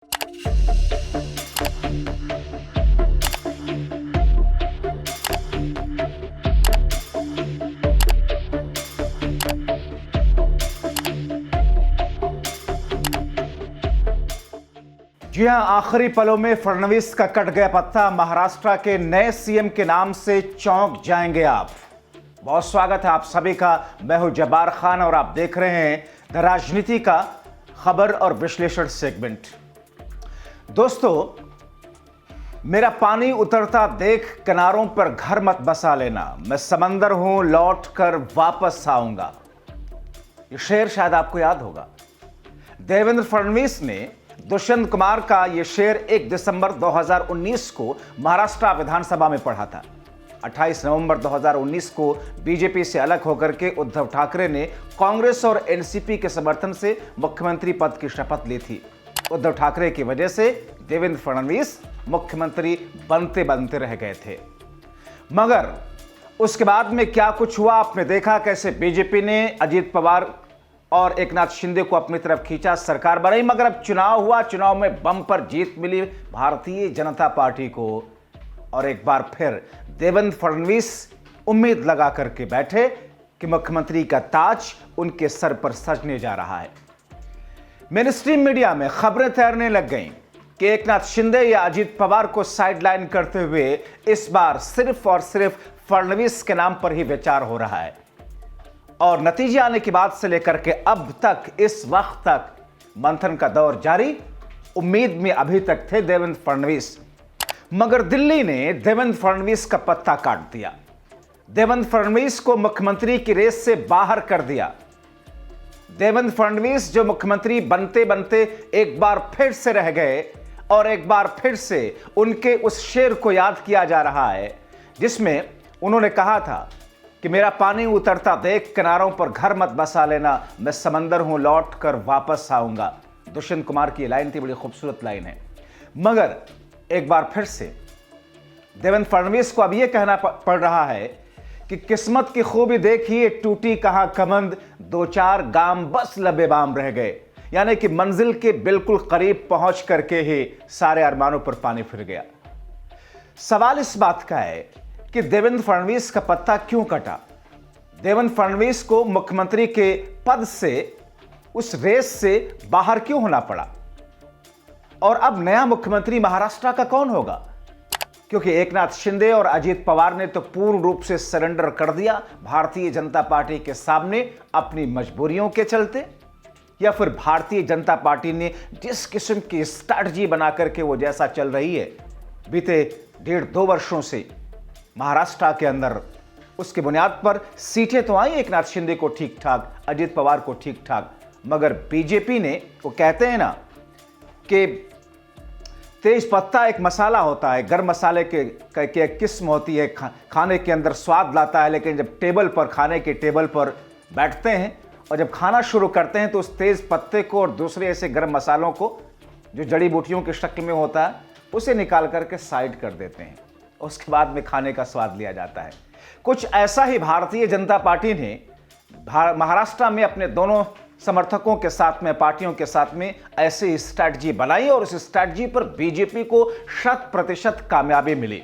जी हां, आखिरी पलों में फडणवीस का कट गया पत्ता। महाराष्ट्र के नए सीएम के नाम से चौंक जाएंगे आप। बहुत स्वागत है आप सभी का। मैं हूं जब्बार खान और आप देख रहे हैं द राजनीति का खबर और विश्लेषण सेगमेंट। दोस्तों, मेरा पानी उतरता देख किनारों पर घर मत बसा लेना, मैं समंदर हूं लौट कर वापस आऊंगा। यह शेर शायद आपको याद होगा। देवेंद्र फडणवीस ने दुष्यंत कुमार का यह शेर 1 दिसंबर 2019 को महाराष्ट्र विधानसभा में पढ़ा था। 28 नवंबर 2019 को बीजेपी से अलग होकर के उद्धव ठाकरे ने कांग्रेस और एनसीपी के समर्थन से मुख्यमंत्री पद की शपथ ली थी। उद्धव ठाकरे की वजह से देवेंद्र फडणवीस मुख्यमंत्री बनते बनते रह गए थे। मगर उसके बाद में क्या कुछ हुआ आपने देखा। कैसे बीजेपी ने अजीत पवार और एकनाथ शिंदे को अपनी तरफ खींचा, सरकार बनाई। मगर अब चुनाव हुआ, चुनाव में बम्पर जीत मिली भारतीय जनता पार्टी को। और एक बार फिर देवेंद्र फडणवीस उम्मीद लगा करके बैठे कि मुख्यमंत्री का ताज उनके सर पर सजने जा रहा है। मेनस्ट्रीम मीडिया में खबरें तैरने लग गईं कि एकनाथ शिंदे या अजीत पवार को साइडलाइन करते हुए इस बार सिर्फ और सिर्फ फडणवीस के नाम पर ही विचार हो रहा है। और नतीजे आने की बात से लेकर के अब तक, इस वक्त तक मंथन का दौर जारी। उम्मीद में अभी तक थे देवेंद्र फडणवीस, मगर दिल्ली ने देवेंद्र फडणवीस का पत्ता काट दिया। देवेंद्र फडणवीस को मुख्यमंत्री की रेस से बाहर कर दिया। देवेंद्र फडणवीस जो मुख्यमंत्री बनते बनते एक बार फिर से रह गए और एक बार फिर से उनके उस शेर को याद किया जा रहा है जिसमें उन्होंने कहा था कि मेरा पानी उतरता देख किनारों पर घर मत बसा लेना, मैं समंदर हूं लौट कर वापस आऊंगा। दुष्यंत कुमार की लाइन थी, बड़ी खूबसूरत लाइन है। मगर एक बार फिर से देवेंद्र फडणवीस को अब यह कहना पड़ रहा है कि किस्मत की खूबी देखिए टूटी कहां कमंद, 2-4 गांव बस लबेबाम रह गए। यानी कि मंजिल के बिल्कुल करीब पहुंच करके ही सारे अरमानों पर पानी फिर गया। सवाल इस बात का है कि देवेंद्र फडणवीस का पत्ता क्यों कटा। देवेंद्र फडणवीस को मुख्यमंत्री के पद से, उस रेस से बाहर क्यों होना पड़ा। और अब नया मुख्यमंत्री महाराष्ट्र का कौन होगा, क्योंकि एकनाथ शिंदे और अजीत पवार ने तो पूर्ण रूप से सरेंडर कर दिया भारतीय जनता पार्टी के सामने अपनी मजबूरियों के चलते, या फिर भारतीय जनता पार्टी ने जिस किस्म की स्ट्रैटेजी बना करके वो जैसा चल रही है बीते 1.5-2 वर्षों से महाराष्ट्र के अंदर, उसकी बुनियाद पर सीटें तो आई एकनाथ शिंदे को ठीक ठाक, अजीत पवार को ठीक ठाक, मगर बीजेपी ने, वो कहते हैं ना कि तेज पत्ता एक मसाला होता है, गर्म मसाले के एक किस्म होती है, खाने के अंदर स्वाद लाता है, लेकिन जब टेबल पर, खाने के टेबल पर बैठते हैं और जब खाना शुरू करते हैं तो उस तेज पत्ते को और दूसरे ऐसे गर्म मसालों को जो जड़ी बूटियों की शक्ल में होता है उसे निकाल करके साइड कर देते हैं। उसके बाद में खाने का स्वाद लिया जाता है। कुछ ऐसा ही भारतीय जनता पार्टी ने महाराष्ट्र में अपने दोनों समर्थकों के साथ में, पार्टियों के साथ में ऐसी स्ट्रैटेजी बनाई और उस स्ट्रैटेजी पर बीजेपी को 100% कामयाबी मिली।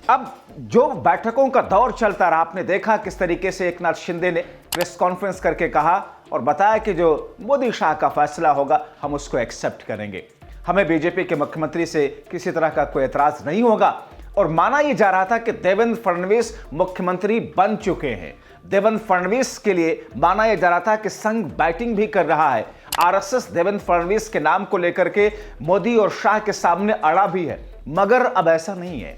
अब जो बैठकों का दौर चलता रहा, आपने देखा किस तरीके से एकनाथ शिंदे ने प्रेस कॉन्फ्रेंस करके कहा और बताया कि जो मोदी शाह का फैसला होगा हम उसको एक्सेप्ट करेंगे, हमें बीजेपी के मुख्यमंत्री से किसी तरह का कोई एतराज नहीं होगा। और माना यह जा रहा था कि देवेंद्र फडणवीस मुख्यमंत्री बन चुके हैं। देवेंद्र फडणवीस के लिए माना यह जा रहा था कि संघ बैटिंग भी कर रहा है। आरएसएस देवेंद्र फडणवीस के नाम को लेकर के मोदी और शाह के सामने अड़ा भी है, मगर अब ऐसा नहीं है।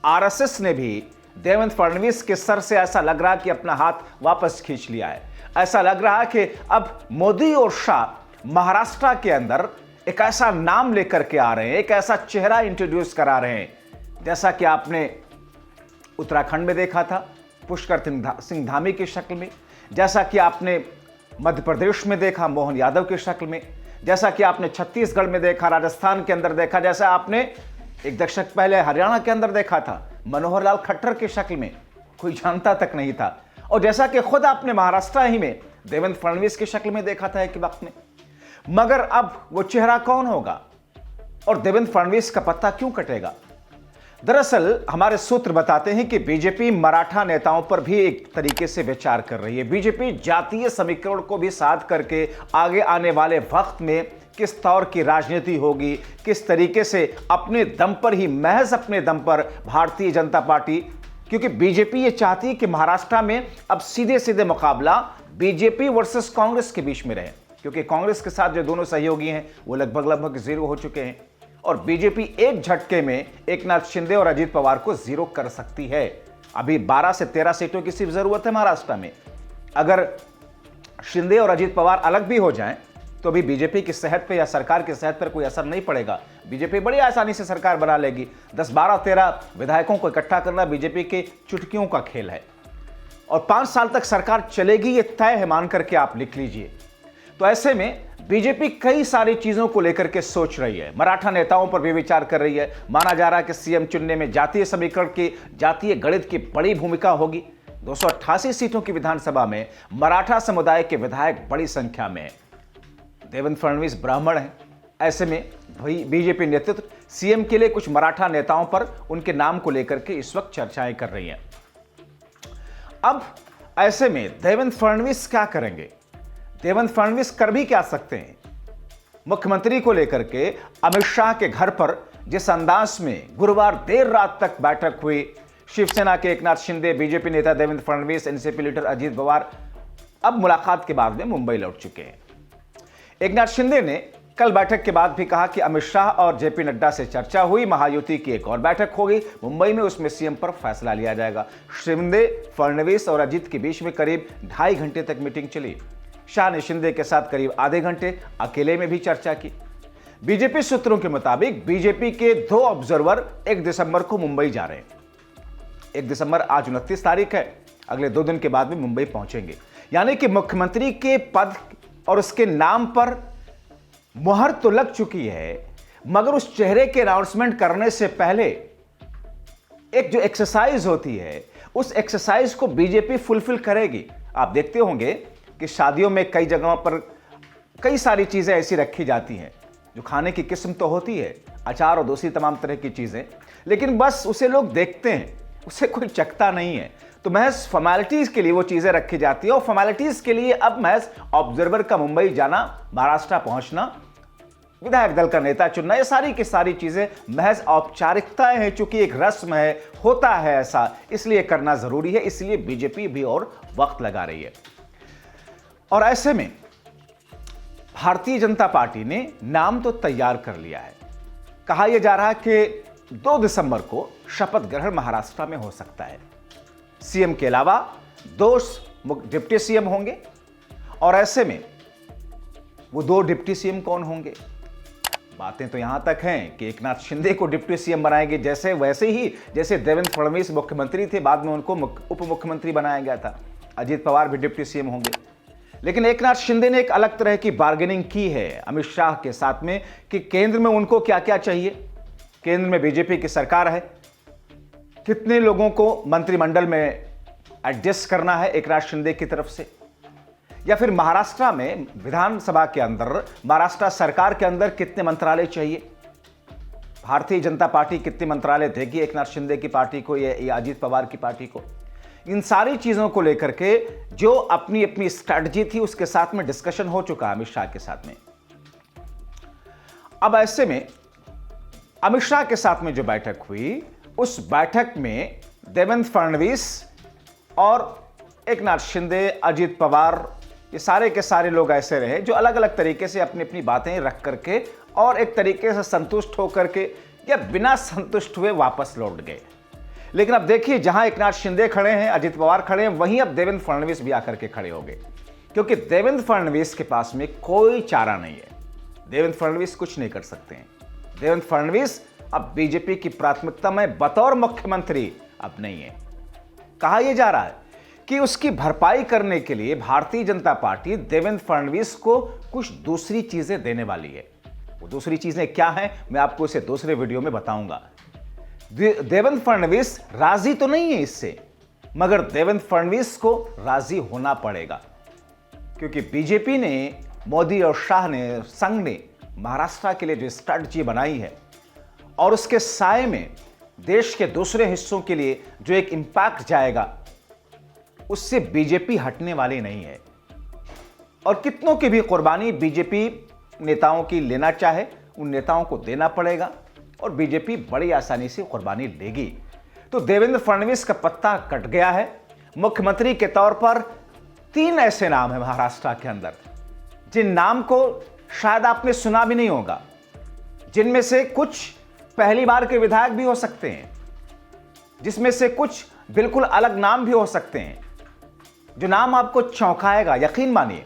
आरएसएस ने भी देवेंद्र फडणवीस के सर से ऐसा लग रहा कि अपना हाथ वापस खींच लिया है। ऐसा लग रहा है कि अब मोदी और शाह महाराष्ट्र के अंदर एक ऐसा नाम लेकर के आ रहे हैं, एक ऐसा चेहरा इंट्रोड्यूस करा रहे हैं जैसा कि आपने उत्तराखंड में देखा था पुष्कर सिंह धामी की शक्ल में, जैसा कि आपने मध्य प्रदेश में देखा मोहन यादव की शक्ल में, जैसा कि आपने छत्तीसगढ़ में देखा, राजस्थान के अंदर देखा, जैसा आपने एक दशक पहले हरियाणा के अंदर देखा था मनोहर लाल खट्टर की शक्ल में, कोई जानता तक नहीं था, और जैसा कि खुद आपने महाराष्ट्र ही में देवेंद्र फडणवीस की शक्ल में देखा था एक वक्त में। मगर अब वो चेहरा कौन होगा और देवेंद्र फडणवीस का पत्ता क्यों कटेगा? दरअसल हमारे सूत्र बताते हैं कि बीजेपी मराठा नेताओं पर भी एक तरीके से विचार कर रही है। बीजेपी जातीय समीकरण को भी साथ करके आगे आने वाले वक्त में किस तौर की राजनीति होगी, किस तरीके से अपने दम पर ही, महज अपने दम पर भारतीय जनता पार्टी, क्योंकि बीजेपी ये चाहती है कि महाराष्ट्र में अब सीधे सीधे मुकाबला बीजेपी वर्सेस कांग्रेस के बीच में रहे, क्योंकि कांग्रेस के साथ जो दोनों सहयोगी हैं वो लगभग जीरो हो चुके हैं और बीजेपी एक झटके में एकनाथ शिंदे और अजीत पवार को जीरो कर सकती है। अभी 12 से 13 सीटों की सिर्फ जरूरत है महाराष्ट्र में। अगर शिंदे और अजीत पवार अलग भी हो जाएं तो भी बीजेपी की सेहत पे या सरकार की सेहत पर कोई असर नहीं पड़ेगा। बीजेपी बड़ी आसानी से सरकार बना लेगी। 10, 12, 13 विधायकों को इकट्ठा करना बीजेपी के चुटकियों का खेल है और 5 साल तक सरकार चलेगी ये तय है, मान करके आप लिख लीजिए। तो ऐसे में बीजेपी कई सारी चीजों को लेकर के सोच रही है, मराठा नेताओं पर भी विचार कर रही है। माना जा रहा है कि सीएम चुनने में जातीय समीकरण की, जातीय गणित की बड़ी भूमिका होगी। 288 सीटों की विधानसभा में मराठा समुदाय के विधायक बड़ी संख्या में है। देवेंद्र फडणवीस ब्राह्मण हैं, ऐसे में बीजेपी नेतृत्व सीएम के लिए कुछ मराठा नेताओं पर उनके नाम को लेकर के इस वक्त चर्चाएं कर रही हैं। अब ऐसे में देवेंद्र फडणवीस क्या करेंगे? देवेंद्र फडणवीस कर भी क्या सकते हैं? मुख्यमंत्री को लेकर के अमित शाह के घर पर जिस अंदाज में गुरुवार देर रात तक बैठक हुई, शिवसेना के एकनाथ शिंदे, बीजेपी नेता देवेंद्र फडणवीस, एनसीपी लीडर अजीत पवार अब मुलाकात के बाद में मुंबई लौट चुके हैं। एकनाथ शिंदे ने कल बैठक के बाद भी कहा कि अमित शाह और जेपी नड्डा से चर्चा हुई, महायुति की एक और बैठक होगी मुंबई में, उसमें सीएम पर फैसला लिया जाएगा। शिंदे, फडणवीस और अजीत के बीच में करीब 2.5 घंटे तक मीटिंग चली। शाह ने शिंदे के साथ करीब आधे घंटे अकेले में भी चर्चा की। बीजेपी सूत्रों के मुताबिक बीजेपी के 2 ऑब्जर्वर 1 दिसंबर को मुंबई जा रहे हैं। 1 दिसंबर आज 29 तारीख है, अगले 2 दिन के बाद में मुंबई पहुंचेंगे। यानी कि मुख्यमंत्री के पद और उसके नाम पर मुहर तो लग चुकी है, मगर उस चेहरे के अनाउंसमेंट करने से पहले एक जो एक्सरसाइज होती है, उस एक्सरसाइज को बीजेपी फुलफिल करेगी। आप देखते होंगे कि शादियों में कई जगहों पर कई सारी चीजें ऐसी रखी जाती हैं जो खाने की किस्म तो होती है, अचार और दूसरी तमाम तरह की चीजें, लेकिन बस उसे लोग देखते हैं, उसे कोई चखता नहीं है। तो महज फॉर्मेलिटीज के लिए वो चीजें रखी जाती है और फॉर्मेलिटीज के लिए अब महज ऑब्जर्वर का मुंबई जाना, महाराष्ट्र पहुंचना, विधायक दल का नेता चुनना, ये सारी की सारी चीजें महज औपचारिकताएं हैं। चूंकि एक रस्म है, होता है ऐसा, इसलिए करना जरूरी है, इसलिए बीजेपी भी और वक्त लगा रही है। और ऐसे में भारतीय जनता पार्टी ने नाम तो तैयार कर लिया है। कहा यह जा रहा है कि 2 दिसंबर को शपथ ग्रहण महाराष्ट्र में हो सकता है। सीएम के अलावा 2 डिप्टी सीएम होंगे और ऐसे में वो 2 डिप्टी सीएम कौन होंगे? बातें तो यहां तक हैं कि एकनाथ शिंदे को डिप्टी सीएम बनाएंगे, वैसे ही जैसे देवेंद्र फडणवीस मुख्यमंत्री थे, बाद में उनको उप मुख्यमंत्री बनाया गया था। अजीत पवार भी डिप्टी सीएम होंगे। लेकिन एकनाथ शिंदे ने एक अलग तरह की बार्गेनिंग की है अमित शाह के साथ में कि केंद्र में उनको क्या क्या चाहिए। केंद्र में बीजेपी की सरकार है, कितने लोगों को मंत्रिमंडल में एडजस्ट करना है एकनाथ शिंदे की तरफ से, या फिर महाराष्ट्र में विधानसभा के अंदर, महाराष्ट्र सरकार के अंदर कितने मंत्रालय चाहिए, भारतीय जनता पार्टी कितने मंत्रालय देगी एकनाथ शिंदे की पार्टी को या अजीत पवार की पार्टी को। इन सारी चीजों को लेकर के जो अपनी अपनी स्ट्रैटेजी थी उसके साथ में डिस्कशन हो चुका अमित शाह के साथ में। अब ऐसे में अमित शाह के साथ में जो बैठक हुई, उस बैठक में देवेंद्र फडणवीस और एकनाथ शिंदे, अजीत पवार, ये सारे के सारे लोग ऐसे रहे जो अलग अलग तरीके से अपनी अपनी बातें रख करके और एक तरीके से संतुष्ट होकर के या बिना संतुष्ट हुए वापस लौट गए। लेकिन अब देखिए, जहां एकनाथ शिंदे खड़े हैं, अजीत पवार खड़े हैं, वहीं अब देवेंद्र फडणवीस भी आकर के खड़े हो गए, क्योंकि देवेंद्र फडणवीस के पास में कोई चारा नहीं है। देवेंद्र फडणवीस कुछ नहीं कर सकते हैं। देवेंद्र फडणवीस अब बीजेपी की प्राथमिकता में बतौर मुख्यमंत्री अब नहीं है। कहा यह जा रहा है कि उसकी भरपाई करने के लिए भारतीय जनता पार्टी देवेंद्र फडणवीस को कुछ दूसरी चीजें देने वाली है। वो दूसरी चीजें क्या हैं, मैं आपको इसे दूसरे वीडियो में बताऊंगा। देवेंद्र फडणवीस राजी तो नहीं है इससे, मगर देवेंद्र फडणवीस को राजी होना पड़ेगा, क्योंकि बीजेपी ने मोदी और शाह ने, संघ ने महाराष्ट्र के लिए जो स्ट्रैटेजी बनाई है और उसके साए में देश के दूसरे हिस्सों के लिए जो एक इंपैक्ट जाएगा, उससे बीजेपी हटने वाली नहीं है। और कितनों की भी कुर्बानी बीजेपी नेताओं की लेना चाहे, उन नेताओं को देना पड़ेगा और बीजेपी बड़ी आसानी से कुर्बानी लेगी। तो देवेंद्र फडणवीस का पत्ता कट गया है। मुख्यमंत्री के तौर पर 3 ऐसे नाम हैं महाराष्ट्र के अंदर, जिन नाम को शायद आपने सुना भी नहीं होगा, जिनमें से कुछ पहली बार के विधायक भी हो सकते हैं, जिसमें से कुछ बिल्कुल अलग नाम भी हो सकते हैं, जो नाम आपको चौंकाएगा, यकीन मानिए।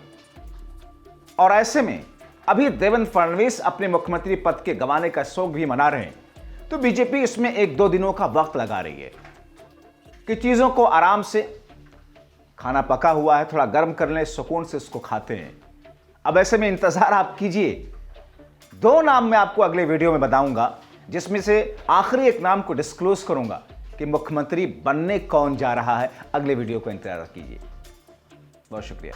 और ऐसे में अभी देवेंद्र फडणवीस अपने मुख्यमंत्री पद के गंवाने का शोक भी मना रहे हैं, तो बीजेपी इसमें 1-2 दिनों का वक्त लगा रही है कि चीजों को आराम से, खाना पका हुआ है, थोड़ा गर्म कर लें, सुकून से उसको खाते हैं। अब ऐसे में इंतजार आप कीजिए, 2 नाम मैं आपको अगले वीडियो में बताऊंगा, जिसमें से आखिरी एक नाम को डिस्क्लोज करूंगा कि मुख्यमंत्री बनने कौन जा रहा है। अगले वीडियो को इंतजार कीजिए। बहुत शुक्रिया।